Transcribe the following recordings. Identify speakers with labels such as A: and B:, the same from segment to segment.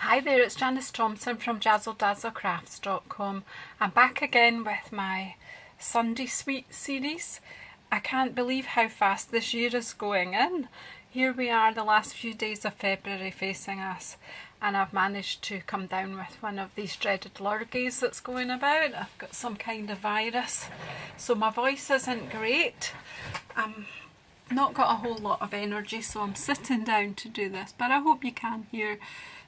A: Hi there, it's Janice Thompson from JazzleDazzleCrafts.com. I'm back again with my Sunday Sweet series. I can't believe how fast this year is going in. Here we are, the last few days of February facing us, and I've managed to come down with one of these dreaded lurgies that's going about. I've got some kind of virus, so my voice isn't great. Not got a whole lot of energy, so I'm sitting down to do this, but I hope you can hear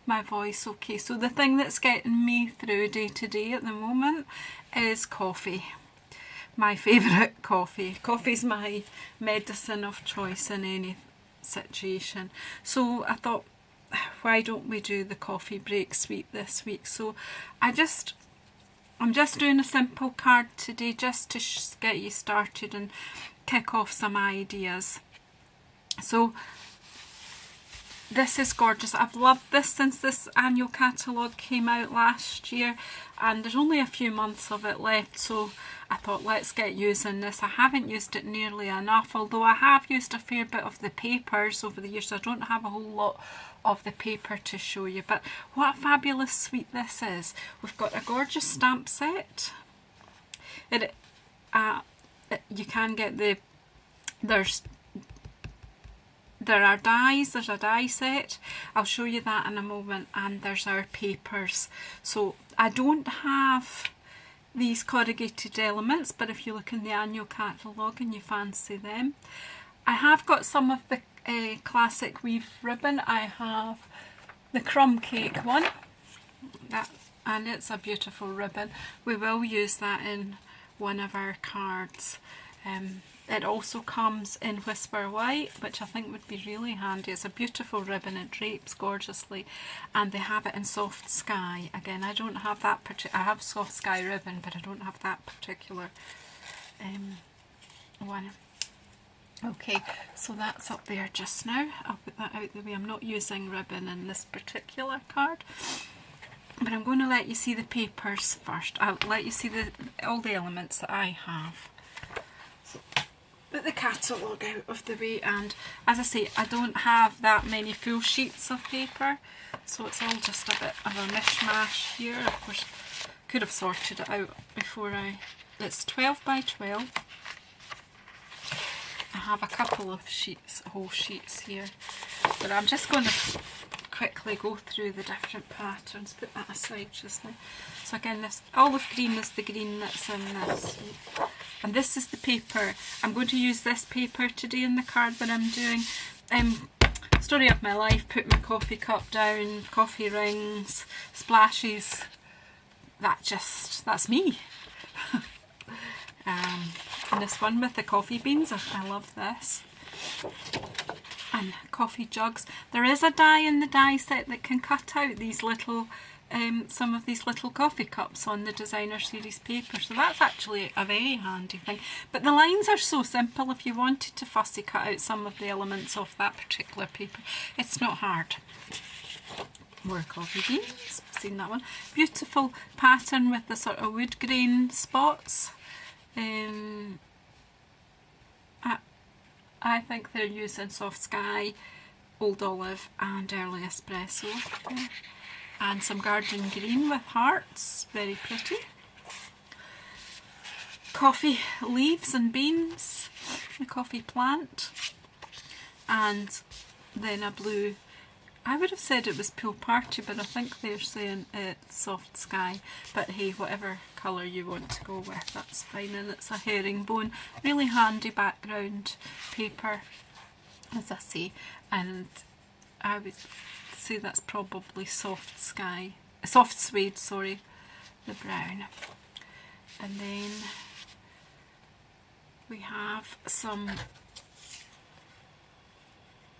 A: my voice okay. So the thing that's getting me through day to day at the moment is coffee. My favourite coffee. Coffee's my medicine of choice in any situation. So I thought, why don't we do the coffee break sweet this week? So I'm just doing a simple card today just to get you started and kick off some ideas. So this is gorgeous. I've loved this since this annual catalogue came out last year, and there's only a few months of it left, so I thought let's get using this. I haven't used it nearly enough, although I have used a fair bit of the papers over the years, so I don't have a whole lot of the paper to show you. But what a fabulous suite this is. We've got a gorgeous stamp set. You can get there are dies, there's a die set, I'll show you that in a moment, and there's our papers. So I don't have these corrugated elements, but if you look in the annual catalogue and you fancy them, I have got some of the classic weave ribbon. I have the crumb cake one, and it's a beautiful ribbon. We will use that in one of our cards. It also comes in Whisper White, which I think would be really handy. It's a beautiful ribbon, it drapes gorgeously, and they have it in Soft Sky. Again, I don't have that I have Soft Sky ribbon, but I don't have that particular one. Okay, so that's up there just now. I'll put that out the way. I'm not using ribbon in this particular card, but I'm going to let you see the papers first. I'll let you see all the elements that I have. So, put the catalogue out of the way, and as I say, I don't have that many full sheets of paper, so it's all just a bit of a mishmash here. Of course, could have sorted it out before it's 12 by 12. I have a couple of sheets, whole sheets here, but I'm just going to quickly go through the different patterns. Put that aside just now. So again, this olive green is the green that's in this, and this is the paper. I'm going to use this paper today in the card that I'm doing. Story of my life, put my coffee cup down, coffee rings, splashes. That's me. And this one with the coffee beans, I love this. And coffee jugs. There is a die in the die set that can cut out these little, some of these little coffee cups on the designer series paper, so that's actually a very handy thing. But the lines are so simple. If you wanted to fussy cut out some of the elements of that particular paper, it's not hard. More coffee beans, seen that one. Beautiful pattern with the sort of wood grain spots. I think they're using Soft Sky, Old Olive and Early Espresso. And some garden green with hearts, very pretty. Coffee leaves and beans, the coffee plant. And then a blue, I would have said it was Pool Party, but I think they're saying it's Soft Sky. But hey, whatever colour you want to go with, that's fine. And it's a herringbone, really handy background paper, as I say. And I would say that's probably Soft Sky, Soft Suede, sorry, the brown. And then we have some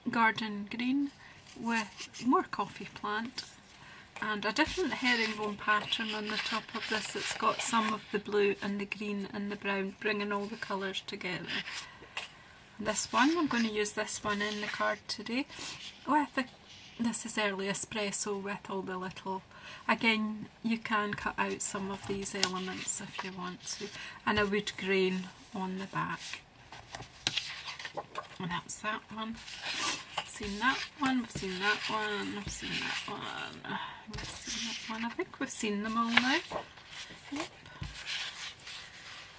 A: garden green with more coffee plant and a different herringbone pattern on the top of this. It's got some of the blue and the green and the brown, bringing all the colours together. This one, I'm going to use this one in the card today. This is Early Espresso with all the little, again you can cut out some of these elements if you want to, and a wood grain on the back. And that's that one. seen that one, we've seen that one, we've seen that one, we've seen that one. I think we've seen them all now. Yep.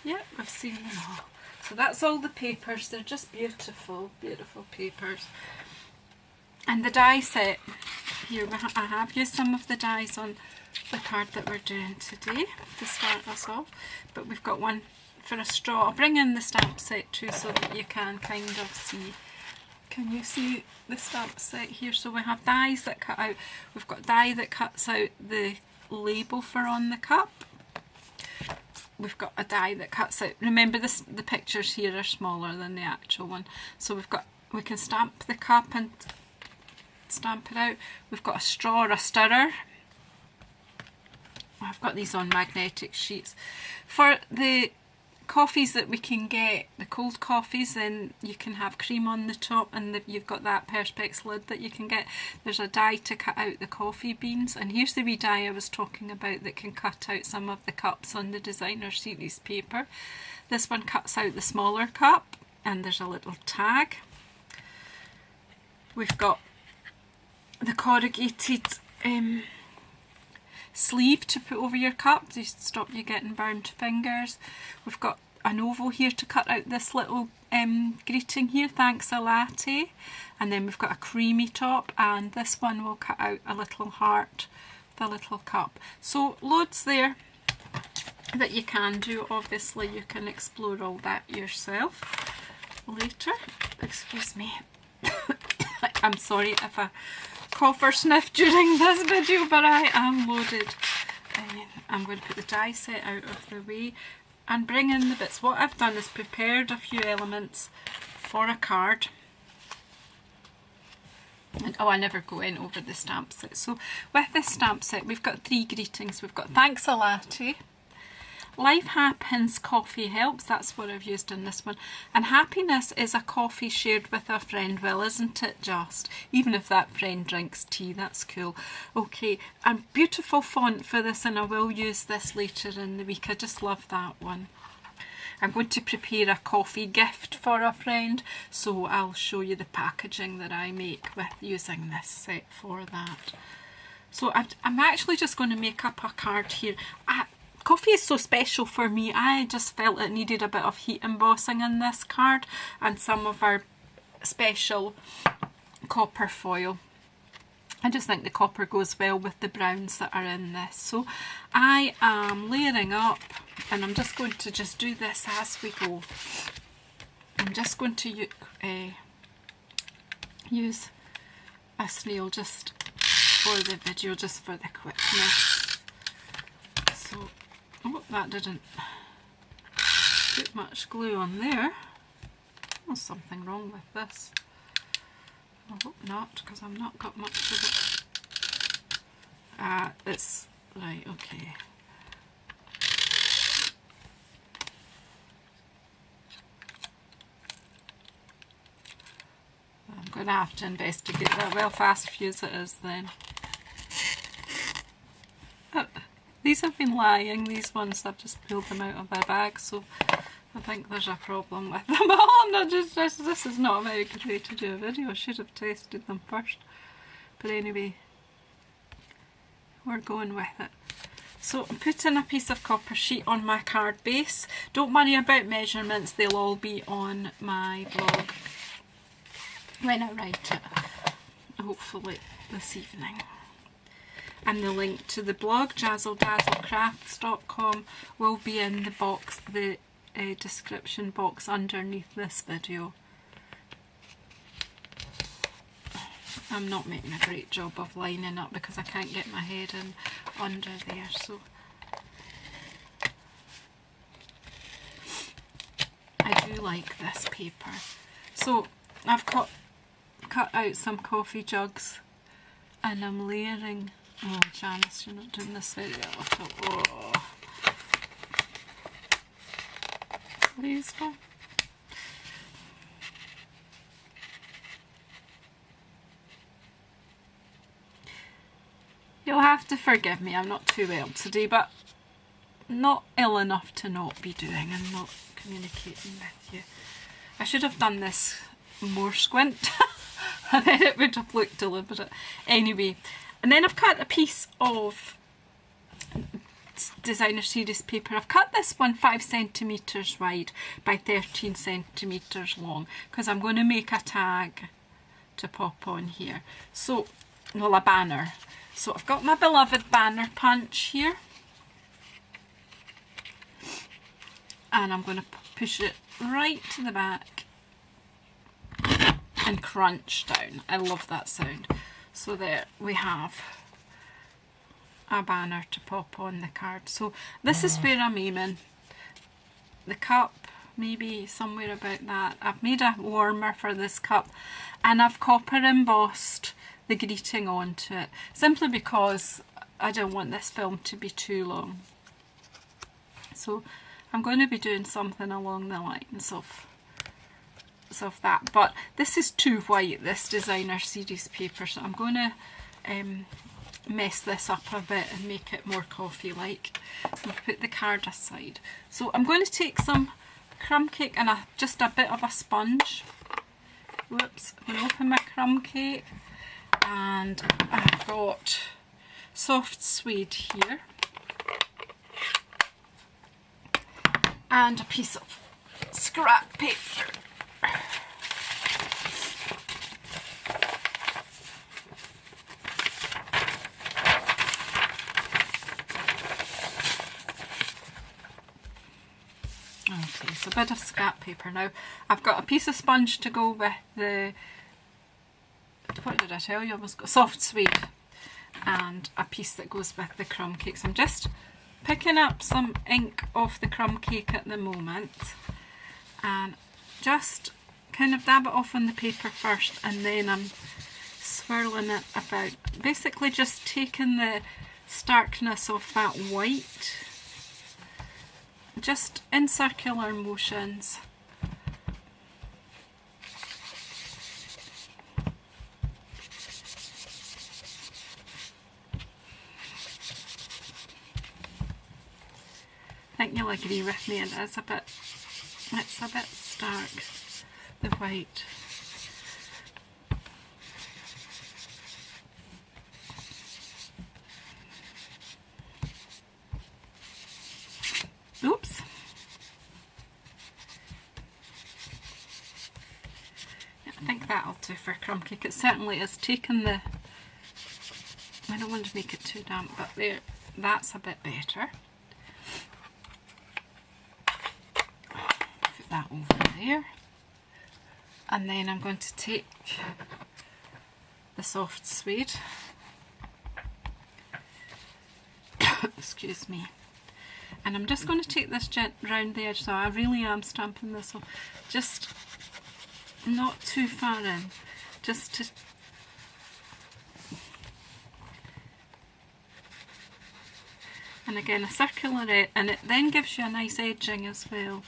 A: Yep, we've seen them all. So that's all the papers. They're just beautiful, beautiful papers. And the die set, here I have used some of the dies on the card that we're doing today to start us off. But we've got one for a straw. I'll bring in the stamp set too so that you can kind of see. Can you see the stamp set here? So we have dies that cut out. We've got die that cuts out the label for on the cup. We've got a die that cuts out. Remember this, the pictures here are smaller than the actual one. So we can stamp the cup and stamp it out. We've got a straw or a stirrer. I've got these on magnetic sheets. For the coffees that we can get, the cold coffees, then you can have cream on the top, and you've got that Perspex lid that you can get. There's a die to cut out the coffee beans, and here's the wee die I was talking about that can cut out some of the cups on the designer series paper. This one cuts out the smaller cup, and there's a little tag. We've got the corrugated sleeve to put over your cup to stop you getting burnt fingers. We've got an oval here to cut out this little greeting here, thanks a latte, and then we've got a creamy top, and this one will cut out a little heart with a little cup. So loads there that you can do. Obviously you can explore all that yourself later. Excuse me. I'm sorry if I cough or sniff during this video, but I am loaded. I'm going to put the die set out of the way and bring in the bits. What I've done is prepared a few elements for a card. And oh, I never go in over the stamp set. So with this stamp set we've got 3 greetings. We've got thanks a latte, life happens, coffee helps, that's what I've used in this one, and happiness is a coffee shared with a friend. Well, isn't it just? Even if that friend drinks tea, that's cool. Okay, and beautiful font for this, and I will use this later in the week. I just love that one. I'm going to prepare a coffee gift for a friend, so I'll show you the packaging that I make with using this set for that. So I'm actually just going to make up a card here. Coffee is so special for me. I just felt it needed a bit of heat embossing in this card, and some of our special copper foil. I just think the copper goes well with the browns that are in this. So I am layering up, and I'm just going to just do this as we go. I'm just going to use a snail just for the video, just for the quickness. So, oh, that didn't put much glue on there. There's something wrong with this. I hope not, because I've not got much of it. It's right, okay. I'm going to have to investigate that. Well, fast fuse it is then. These have been lying, these ones, I've just pulled them out of my bag, so I think there's a problem with them. Oh, I'm not just, this is not a very good way to do a video. I should have tested them first. But anyway, we're going with it. So I'm putting a piece of copper sheet on my card base. Don't worry about measurements, they'll all be on my blog when I write it, hopefully this evening. And the link to the blog, jazzledazzlecrafts.com, will be in the box, the description box underneath this video. I'm not making a great job of lining up because I can't get my head in under there, so I do like this paper. So I've cut out some coffee jugs, and I'm layering. Oh, Janice, you're not doing this very well at all. Oh. Please go. You'll have to forgive me, I'm not too well today, but not ill enough to not be doing and not communicating with you. I should have done this more squint. and then it would have looked deliberate. Anyway, and then I've cut a piece of designer series paper. I've cut this one 5 centimetres wide by 13 centimetres long because I'm going to make a tag to pop on here. So, well, a banner. So I've got my beloved banner punch here, and I'm going to push it right to the back and crunch down. I love that sound. So there we have a banner to pop on the card. So this is where I'm aiming. The cup, maybe somewhere about that. I've made a warmer for this cup, and I've copper embossed the greeting onto it, simply because I don't want this film to be too long. So I'm going to be doing something along the lines of that, but this is too white, this designer series paper, so I'm going to mess this up a bit and make it more coffee-like. I'll put the card aside. So I'm going to take some crumb cake and just a bit of a sponge. Whoops, I'm going to open my crumb cake, and I've got soft suede here and a piece of scrap paper. Okay, so a bit of scrap paper. Now I've got a piece of sponge to go with the, what did I tell you? I was got soft suede, and a piece that goes with the crumb cakes. I'm just picking up some ink off the crumb cake at the moment, and just kind of dab it off on the paper first, and then I'm swirling it about, basically just taking the starkness of that white, just in circular motions. I think you'll agree with me, it's a bit stark, the white. Oops. Yeah, I think that'll do for crumb cake. It certainly is taking the, I don't want to make it too damp, but there, that's a bit better. Put that over there. And then I'm going to take the soft suede, excuse me, and I'm just going to take this round the edge, so I really am stamping this off, just not too far in, just to, and again a circular edge, and it then gives you a nice edging as well.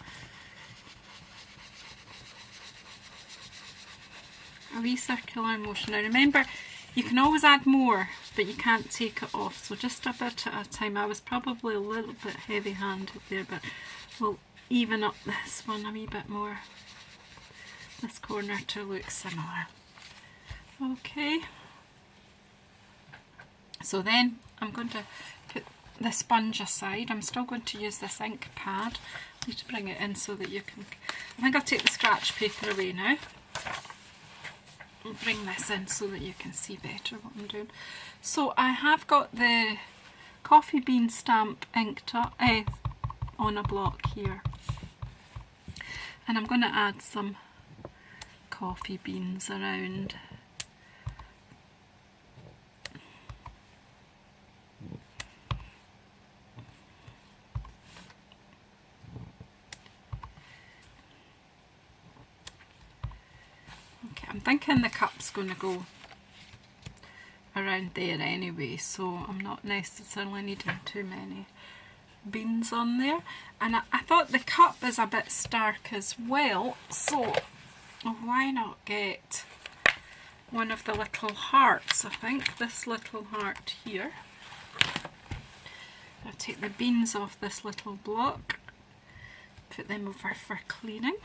A: A wee circular motion. Now remember, you can always add more, but you can't take it off, so just a bit at a time. I was probably a little bit heavy-handed there, but we'll even up this one a wee bit more, this corner, to look similar. Okay, so then I'm going to put the sponge aside. I'm still going to use this ink pad. I need to bring it in so that you can, I think I'll take the scratch paper away now. I'll bring this in so that you can see better what I'm doing. So I have got the coffee bean stamp inked up on a block here, and I'm going to add some coffee beans around. I'm thinking the cup's going to go around there anyway, so I'm not necessarily needing too many beans on there. And I thought the cup is a bit stark as well, so why not get one of the little hearts? I think this little heart here. I'll take the beans off this little block, put them over for cleaning.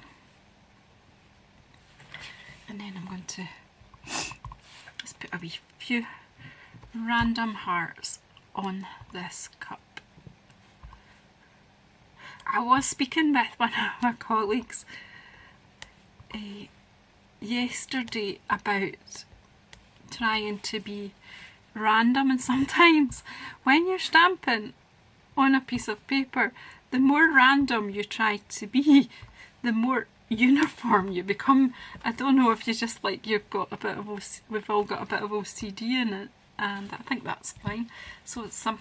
A: And then I'm going to a wee few random hearts on this cup. I was speaking with one of my colleagues yesterday about trying to be random, and sometimes when you're stamping on a piece of paper, the more random you try to be, the more uniform you become. I don't know if you just like, you've got a bit of we've all got a bit of OCD in it, and I think that's fine. So it's some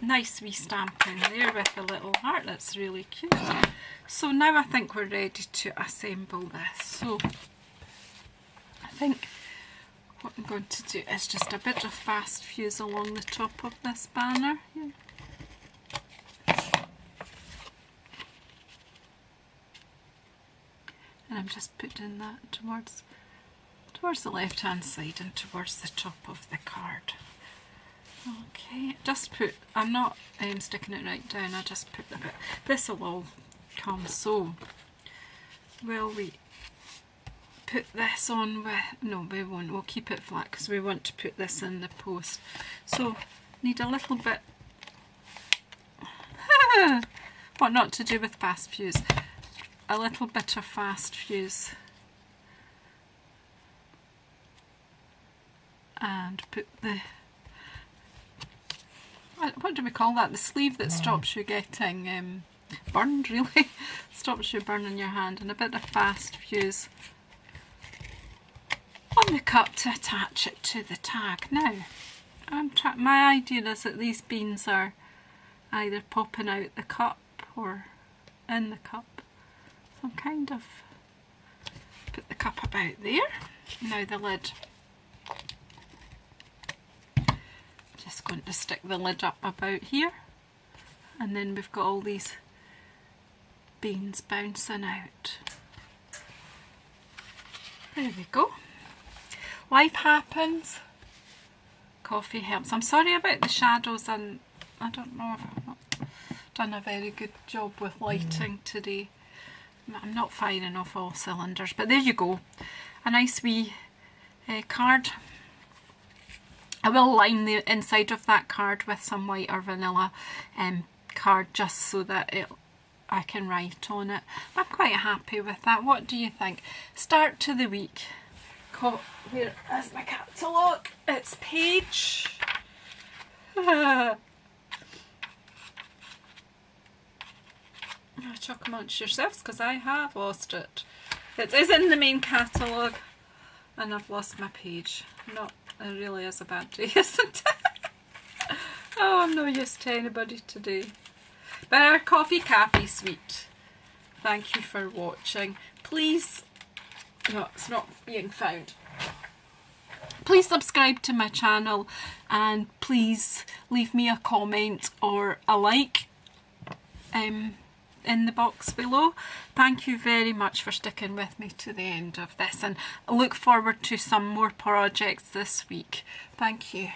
A: nice wee stamping there with a little heart. That's really cute. So now I think we're ready to assemble this. So I think what I'm going to do is just a bit of fast fuse along the top of this banner here. And I'm just putting that towards the left hand side and towards the top of the card. Okay, just put, I'm not sticking it right down, I just put a bit, this will all come. So will we put this on with, no we won't, we'll keep it flat because we want to put this in the post. So need a little bit, what not to do with fast fuse, a little bit of fast fuse and put the, what do we call that, the sleeve that stops you getting burned, really stops you burning your hand, and a bit of fast fuse on the cup to attach it to the tag. Now my idea is that these beans are either popping out the cup or in the cup. So I'm kind of put the cup about there. Now the lid, just going to stick the lid up about here, and then we've got all these beans bouncing out. There we go. Life happens. Coffee helps. I'm sorry about the shadows, and I don't know if I've not done a very good job with lighting today. I'm not firing off all cylinders, but there you go. A nice wee card. I will line the inside of that card with some white or vanilla card just so that I can write on it. I'm quite happy with that. What do you think? Start to the week. Where is my catalogue? It's page... Chuck amongst yourselves because I have lost it. It is in the main catalogue and I've lost my page. It really is a bad day, isn't it? Oh, I'm no use to anybody today. But our coffee cafe sweet. Thank you for watching. Please, no, it's not being found. Please subscribe to my channel and please leave me a comment or a like in the box below. Thank you very much for sticking with me to the end of this, and I look forward to some more projects this week. Thank you.